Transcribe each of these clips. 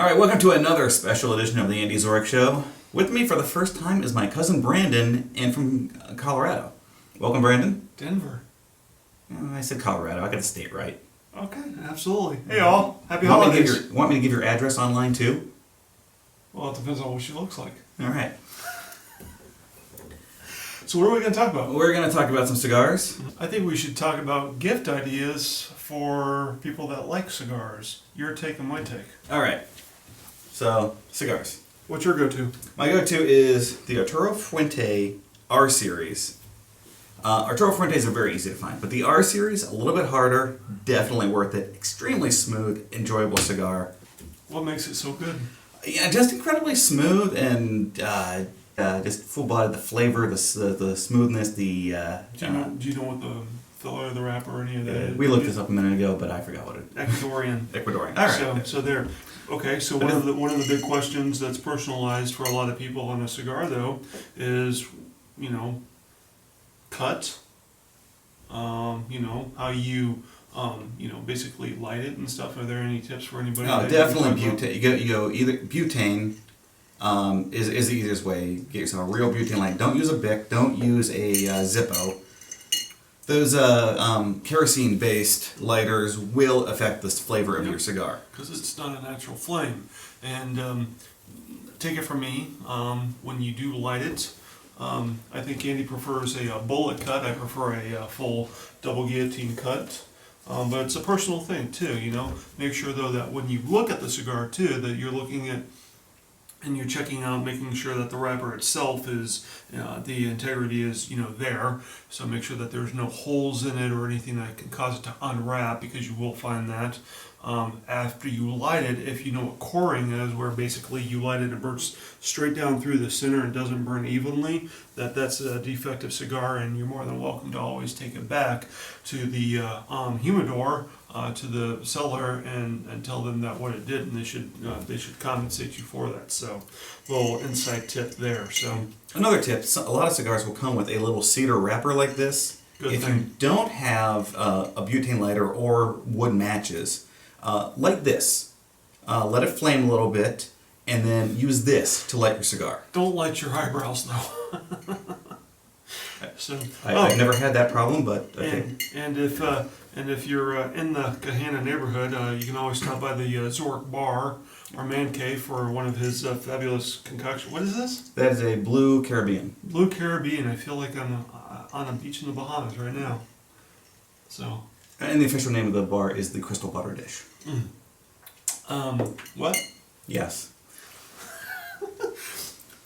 All right, welcome to another special edition of the Andy Zoric Show. With me for the first time is my cousin Brandon, and from Colorado. Welcome, Brandon. Denver. I said Colorado. I got the state right. Okay, absolutely. Hey, all. Happy holidays. Want me to give your address online, too? Well, it depends on what she looks like. All right. So what are we going to talk about? We're going to talk about some cigars. I think we should talk about gift ideas for people that like cigars. Your take and my take. All right. So, cigars. What's your go-to? My go-to is the Arturo Fuente R Series. Arturo Fuentes are very easy to find, but the R Series, a little bit harder, definitely worth it. Extremely smooth, enjoyable cigar. What makes it so good? Yeah, just incredibly smooth and just full-bodied. The flavor, the smoothness, the... Do you know what the filler of the wrapper or any of that is? We looked this up a minute ago, but I forgot what it is. Ecuadorian. Ecuadorian. All right. So there. Okay, so one of the big questions that's personalized for a lot of people on a cigar, though, is, cut. How you, basically light it and stuff. Are there any tips for anybody? Oh, definitely butane. You go either butane is the easiest way. Get yourself a real butane light. Don't use a Bic. Don't use a Zippo. Those kerosene-based lighters will affect the flavor of your cigar. Because it's not a natural flame. And take it from me, when you do light it, I think Andy prefers a bullet cut. I prefer a full double guillotine cut. But it's a personal thing too, Make sure though that when you look at the cigar too, that you're looking at and you're checking out, making sure that the wrapper itself is, the integrity is, there. So make sure that there's no holes in it or anything that can cause it to unwrap, because you will find that after you light it. If you know what coring is, where basically you light it, it burns straight down through the center and doesn't burn evenly, that's a defective cigar, and you're more than welcome to always take it back to the humidor, to the seller, and tell them that what it did, and they should compensate you for that. So, little inside tip there. So another tip: a lot of cigars will come with a little cedar wrapper like this. If you don't have a butane lighter or wood matches, light this. Let it flame a little bit, and then use this to light your cigar. Don't light your eyebrows though. I've never had that problem, but okay. And if you're in the Gahanna neighborhood, you can always stop by the Zoric Bar or Man Cave for one of his fabulous concoctions. What is this? That is a Blue Caribbean. Blue Caribbean. I feel like I'm on a beach in the Bahamas right now. So. And the official name of the bar is the Crystal Butter Dish. What? Yes.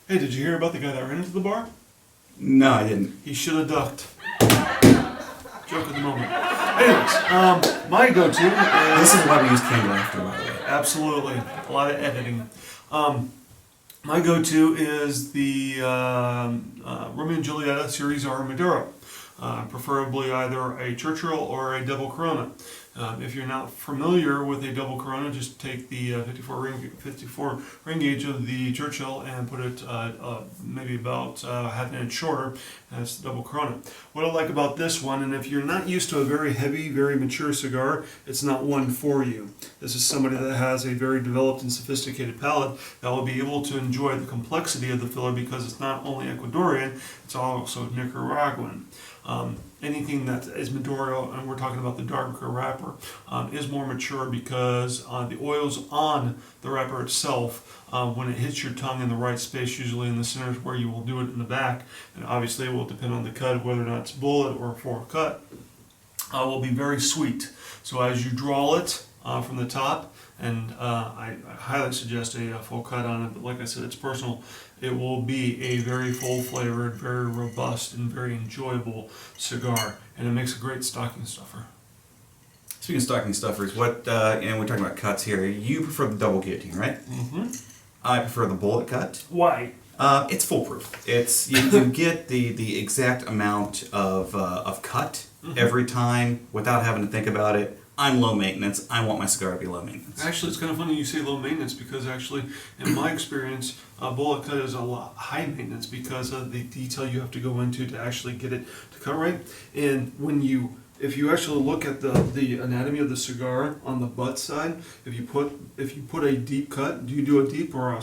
Hey, did you hear about the guy that ran into the bar? No, I didn't. He should have ducked. Joke of the moment. Anyways, my go-to is... This is why we use canned laughter, by the way. Absolutely. A lot of editing. My go-to is the Romeo and Julieta Series R Maduro. Preferably either a Churchill or a double Corona. If you're not familiar with a double Corona, just take the 54 ring gauge of the Churchill and put it maybe about half an inch shorter, and that's the double Corona. What I like about this one, and if you're not used to a very heavy, very mature cigar, it's not one for you. This is somebody that has a very developed and sophisticated palate that will be able to enjoy the complexity of the filler, because it's not only Ecuadorian, it's also Nicaraguan. Anything that is Maduro, and we're talking about the darker wrapper, is more mature, because the oils on the wrapper itself, when it hits your tongue in the right space, usually in the center is where you will do it in the back, and obviously it will depend on the cut, whether or not it's bullet or fork cut, will be very sweet. So as you draw it from the top, and I highly suggest a full cut on it, but like I said, it's personal. It will be a very full-flavored, very robust, and very enjoyable cigar, and it makes a great stocking stuffer. Speaking of stocking stuffers, and we're talking about cuts here. You prefer the double guillotine, right? Mm-hmm. I prefer the bullet cut. Why? It's foolproof. It's you get the exact amount of cut every time without having to think about it. I'm low maintenance. I want my cigar to be low maintenance. Actually, it's kind of funny you say low maintenance, because actually, in my experience, bullet cut is a lot high maintenance, because of the detail you have to go into to actually get it to cut right. And when if you actually look at the anatomy of the cigar on the butt side, if you put a deep cut, do you do a deep or a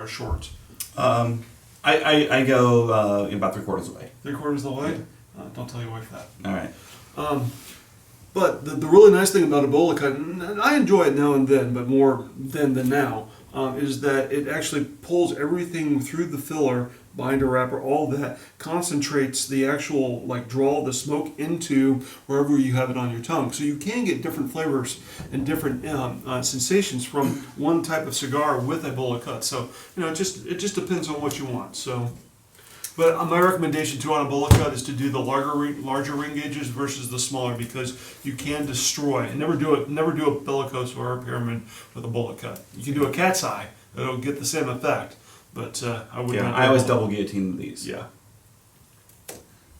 short? I go about 3/4 away. 3/4 of the way? Don't tell your wife that. All right. But the really nice thing about a bowl cut, and I enjoy it now and then, but more then than now, is that it actually pulls everything through the filler, binder, wrapper, all that, concentrates the actual, like, draw the smoke into wherever you have it on your tongue. So you can get different flavors and different sensations from one type of cigar with a bullet cut. So, it just depends on what you want. So, but my recommendation too on a bullet cut is to do the larger ring gauges versus the smaller, because you can destroy. And never do a bellicose or a pyramid with a bullet cut. You can do a cat's eye; it'll get the same effect. But I would. Yeah, I always double guillotine these. Yeah.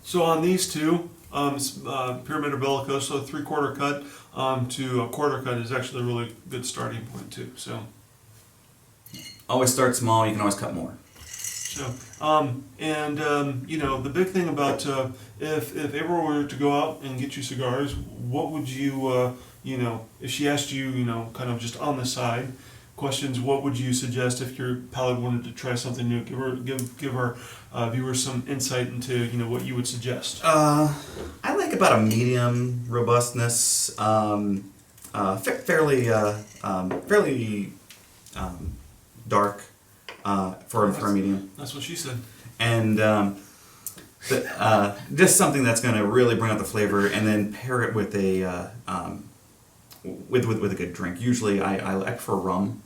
So on these two, pyramid or bellicose, so 3/4 cut to a 1/4 cut is actually a really good starting point too. So. Always start small. You can always cut more. So, the big thing about if April were to go out and get you cigars, what would you, if she asked you, kind of just on the side questions, what would you suggest if your palate wanted to try something new? Give our viewers some insight into, what you would suggest. I like about a medium robustness, fairly dark. For a medium. That's what she said. And just something that's going to really bring out the flavor, and then pair it with a with a good drink. Usually, I prefer rum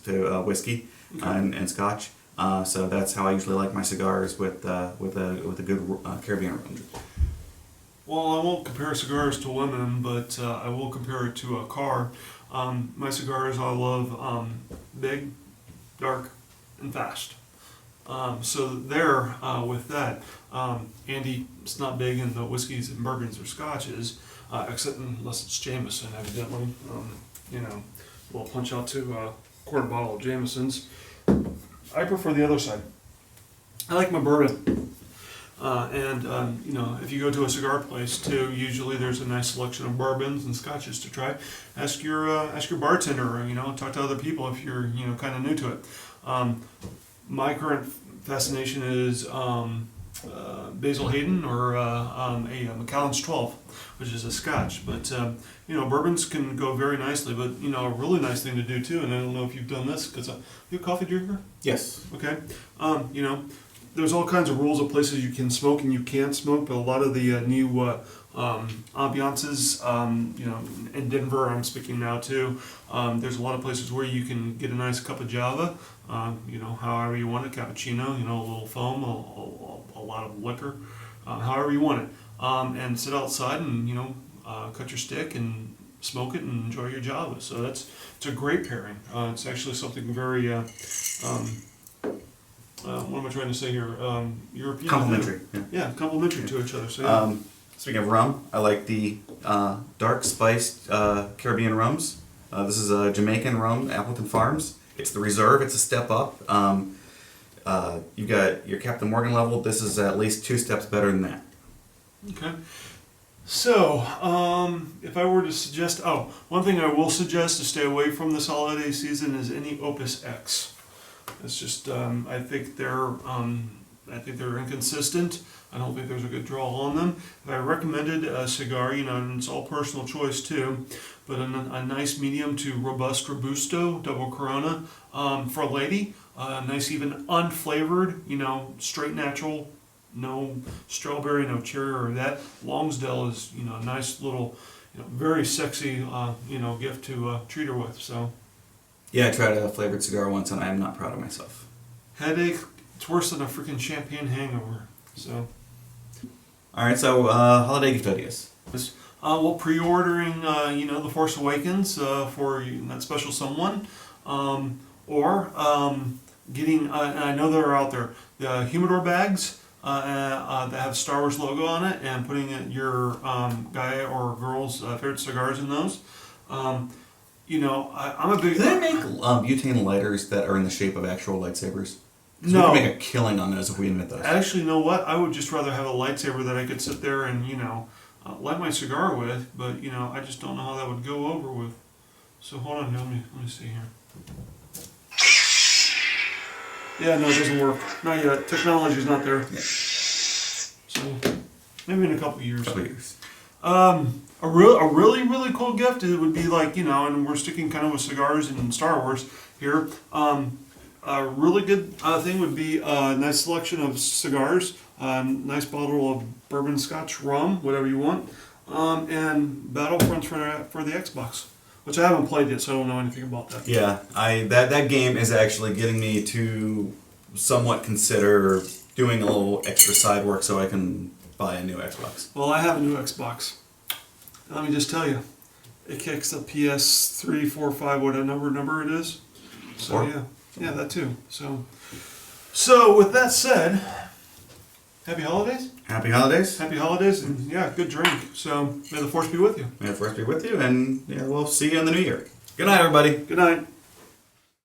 to whiskey and scotch. So that's how I usually like my cigars, with a good Caribbean rum. Well, I won't compare cigars to women, but I will compare it to a car. My cigars, I love big, dark, and fast. So there, with that, Andy's not big in the whiskeys and bourbons or scotches, except unless it's Jameson, evidently. We'll punch out to a quarter bottle of Jamesons. I prefer the other side. I like my bourbon. If you go to a cigar place too, usually there's a nice selection of bourbons and scotches to try. Ask your bartender, or, talk to other people if you're, kind of new to it. My current fascination is Basil Hayden or a Macallan's 12, which is a scotch. But, bourbons can go very nicely. But, a really nice thing to do too, and I don't know if you've done this, because you a coffee drinker? Yes. Okay. There's all kinds of rules of places you can smoke and you can't smoke, but a lot of the new ambiances, in Denver, I'm speaking now too, there's a lot of places where you can get a nice cup of Java, however you want it, cappuccino, a little foam, a lot of liquor, however you want it, and sit outside and, cut your stick and smoke it and enjoy your Java. So it's a great pairing. It's actually something very, what am I trying to say here? European. Complementary. Yeah, complementary to each other. So yeah. Speaking of rum, I like the dark spiced Caribbean rums. This is a Jamaican rum, Appleton Farms. It's the reserve. It's a step up. You got your Captain Morgan level. This is at least 2 steps better than that. Okay. So, if I were to suggest, one thing I will suggest to stay away from this holiday season is any Opus X. It's just, I think they're inconsistent. I don't think there's a good draw on them. If I recommended a cigar, and it's all personal choice too, but a nice medium to robust Robusto, double Corona, for a lady, nice even unflavored, straight natural, no strawberry, no cherry or that. Longsdale is, a nice little, very sexy, gift to treat her with, so. Yeah, I tried a flavored cigar once, and I am not proud of myself. Headache, it's worse than a freaking champagne hangover. So. All right, so holiday gift ideas. Pre-ordering, The Force Awakens for that special someone, or getting. I know they're out there. The humidor bags that have Star Wars logo on it, and putting your guy or girl's favorite cigars in those. I'm a big. Do they make butane lighters that are in the shape of actual lightsabers? No. We could make a killing on those if we invent those. Actually, you know what? I would just rather have a lightsaber that I could sit there and, light my cigar with, but you know, I just don't know how that would go over with. So hold on here, let me see here. Yeah, no, it doesn't work. Not yet. Technology's not there. Yeah. So maybe in a couple years. Years. A really cool gift it would be like, you know, and we're sticking kind of with cigars and Star Wars here. A really good thing would be a nice selection of cigars, nice bottle of bourbon Scotch rum, whatever you want, and Battlefronts for the Xbox, which I haven't played yet, so I don't know anything about that. Yeah, that game is actually getting me to somewhat consider doing a little extra side work so I can buy a new Xbox. Well, I have a new Xbox. Let me just tell you, it kicks the PS3, 4, 5, whatever number it is. So Or- yeah, that too. So with that said, happy holidays. Happy holidays. Happy holidays, and yeah, good drink. So may the force be with you. May the force be with you, and yeah, we'll see you in the new year. Good night, everybody. Good night.